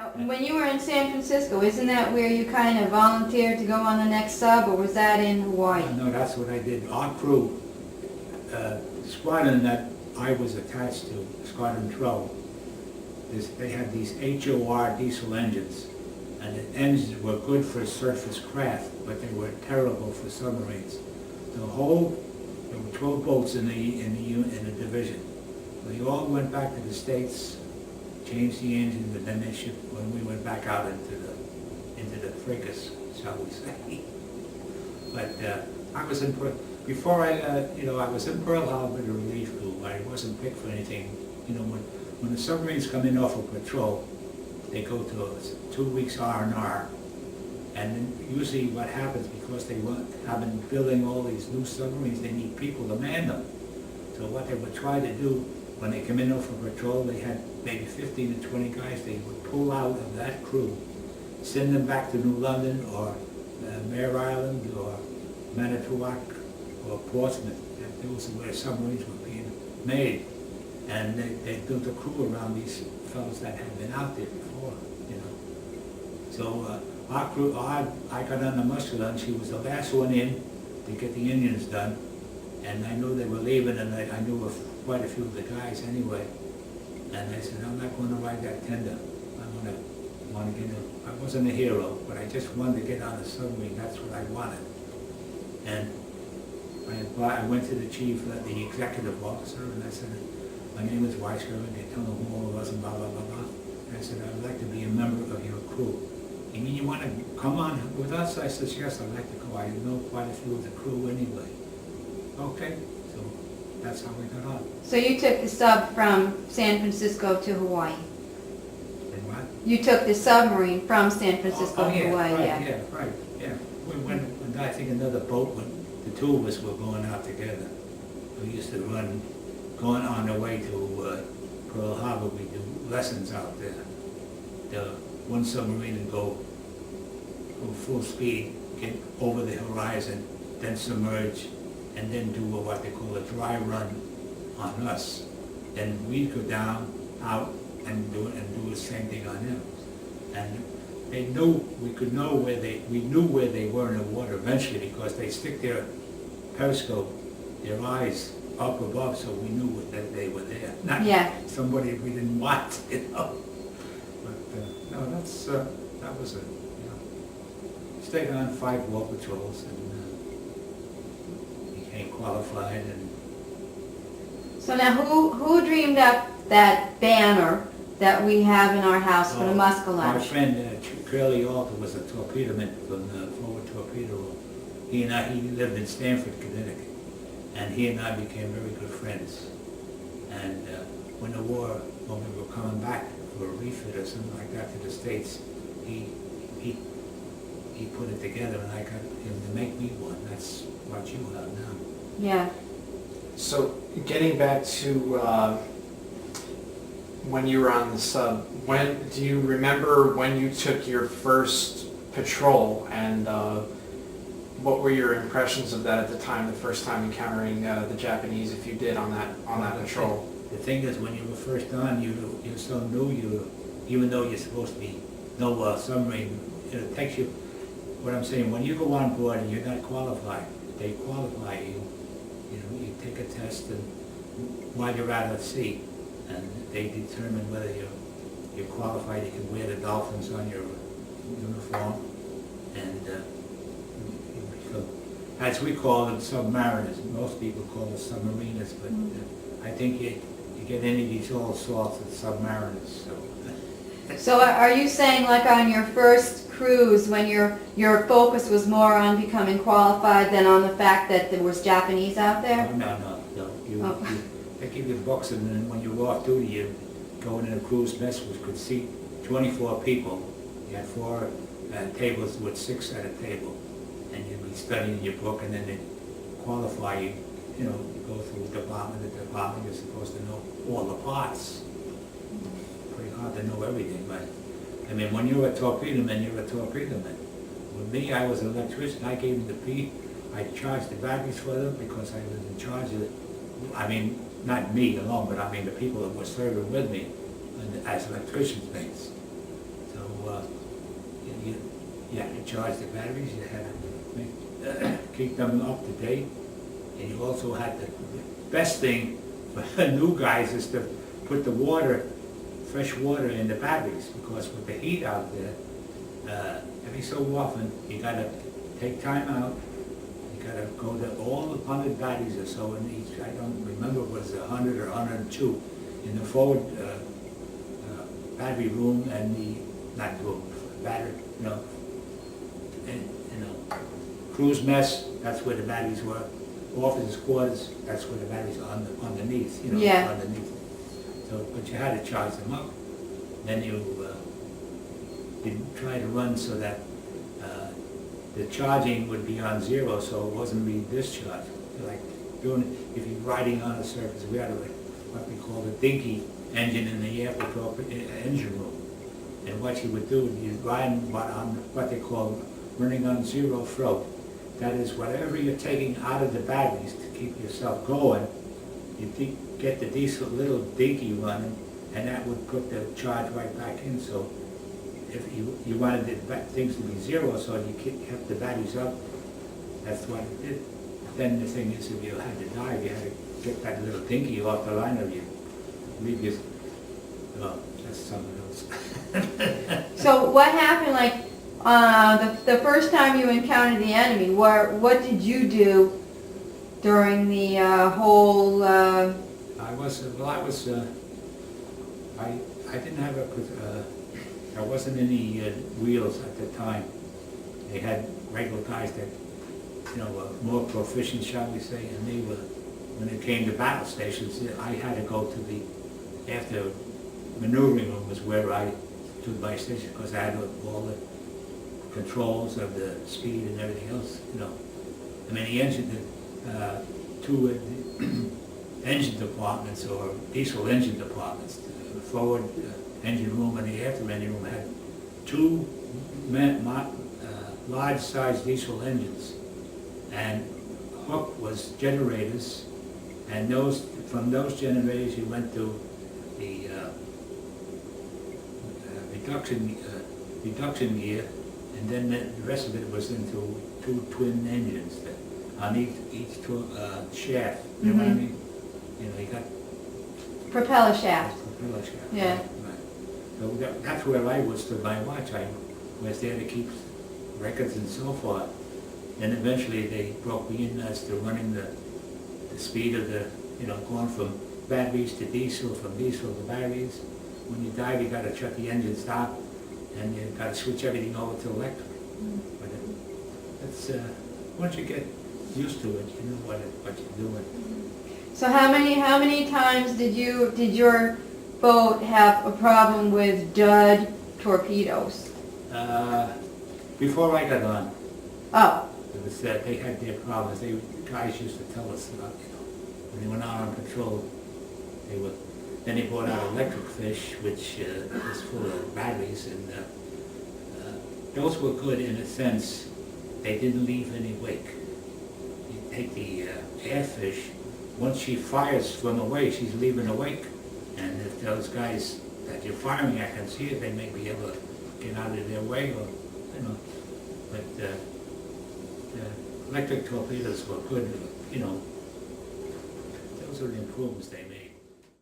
Now, when you were in San Francisco, isn't that where you kind of volunteered to go on the next sub, or was that in Hawaii? No, that's what I did. Our crew, squadron that I was attached to, Squadron 12, they had these HOR diesel engines, and the engines were good for surface craft, but they were terrible for submarines. There were 12 boats in the division. We all went back to the States, changed the engine, but then when we went back out into the fracas, shall we say. But I was in before I was in Pearl Harbor, the relief crew. I wasn't picked for anything. You know, when the submarines come in off of patrol, they go to 2 weeks R&R, and then usually what happens, because they have been building all these new submarines, they need people to man them. So what they would try to do when they come in off of patrol, they had maybe 15 to 20 guys. They would pull out of that crew, send them back to New London or Mare Island or Manitowoc or Portsmouth. Those are where submarines were being made. And they built a crew around these fellows that had been out there before, you know. So our crew, I got on the Muskallunge. She was the last one in to get the Indians done. And I knew they were leaving, and I knew of quite a few of the guys anyway. And I said, I'm not going to ride that tender. I want to get in. I wasn't a hero, but I just wanted to get on a submarine. That's what I wanted. And I went to the chief, the executive officer, and I said, my name is Weisgerber. They told me who I was and blah, blah, blah, blah. And I said, I'd like to be a member of your crew. You mean you want to come on with us? I said, yes, I'd like to go. I know quite a few of the crew anyway. Okay, so that's how we got on. So you took the sub from San Francisco to Hawaii? And what? You took the submarine from San Francisco to Hawaii, Yeah. When I think another boat, when the two of us were going out together, we used to going on the way to Pearl Harbor, we do lessons out there. The one submarine would go full speed, get over the horizon, then submerge, and then do what they call a dry run on us. Then we'd go down, out, and do the same thing on them. And they knew, we knew where they were in the water eventually, because they stick their periscope, their eyes up above, so we knew that they were there. Not somebody we didn't want, you know. But no, that was it. You know, stayed on 5 war patrols and became qualified. And So now, who dreamed up that banner that we have in our house for the Muskallunge? Our friend Curly Alter was a torpedoman from the forward torpedo room. He lived in Stamford, Connecticut, and he and I became very good friends. And when we were coming back for a refit or something like that to the States, he put it together, and I got him to make me one. That's what you have now. Yeah. So getting back to when you were on the sub, do you remember when you took your first patrol, and what were your impressions of that at the time, the first time encountering the Japanese, if you did, on that patrol? The thing is, when you were first on, you're so new, even though you're supposed to be no submarine, it takes you, what I'm saying, when you go on board and you're not qualified, they qualify you. You know, you take a test, and while you're out at sea, and they determine whether you're qualified. You can wear the dolphins on your uniform, and as we call them, submariners. Most people call them submariners, but I think you get any of these all sorts of submariners. So are you saying, like on your first cruise, when your focus was more on becoming qualified than on the fact that there was Japanese out there? No. They give you books, and then when you're off duty, you go in a cruise mess which could seat 24 people. You had 4 tables with 6 at a table, and you'd be studying your book, and then they qualify you. You know, you go through department to department. You're supposed to know all the parts. Pretty hard to know everything, but I mean, when you're a torpedoman, you're a torpedoman. With me, I was an electrician. I gave them the P. I charged the batteries for them because I was in charge of it. I mean, not me alone, but I mean the people that were serving with me as electricians' mates. So you had to charge the batteries, you had to keep them up to date, and you also had to, the best thing for new guys is to put the water, fresh water in the batteries, because with the heat out there, every so often, you gotta take time out, you gotta go to all the 100 batteries or so in each, I don't remember, was it 100 or 102, in the forward battery room and the, not room, battery, and, crew's mess, that's where the batteries were. Officers' quarters, that's where the batteries are underneath, Yeah. underneath. So, but you had to charge them up. Then you try to run so that the charging would be on zero, so it wasn't being discharged. Like if you're riding on a surface, we had what we call the dinky engine in the air patrol engine room. And what you would do, you'd ride on what they call running on zero float. That is, whatever you're taking out of the batteries to keep yourself going, you get the diesel little dinky running, and that would put the charge right back in. So if you wanted the things to be zero, so you kept the batteries up, that's what it did. Then the thing is, if you had to dive, you had to get that little dinky off the line of you. Leave you, well, that's something else. So what happened, like, the first time you encountered the enemy, what did you do during the whole... I didn't have there wasn't any wheels at the time. They had regular guys that, were more proficient, shall we say, and they were, when it came to battle stations, I had to go to after maneuvering room was where I took my station, because I had all the controls of the speed and everything else, I mean, the engine, two engine departments or diesel engine departments, the forward engine room and the after engine room had two large-sized diesel engines, and hook was generators, and from those generators you went to the reduction gear, and then the rest of it was into two twin engines on each shaft. You know what I mean? You got propeller shaft. propeller shaft. Yeah. Right. So that's where I was to my watch. I was there to keep records and so forth. And eventually they broke me in as to running the speed of the, going from batteries to diesel, from diesel to batteries. When you dive, you got to shut the engine stop, and you got to switch everything over to electric. But that's once you get used to it, you know what you're doing. So how many times did your boat have a problem with dud torpedoes? Before I got on, Oh, it was that they had their problems. The guys used to tell us about, when they went out on patrol, then they brought out electric fish, which was full of batteries, and those were good in a sense. They didn't leave any wake. You take the airfish, once she fires from away, she's leaving a wake. And if those guys that you're firing at can see it, they may be able to get out of their way, or, But the electric torpedoes were good, those are the improvements they made.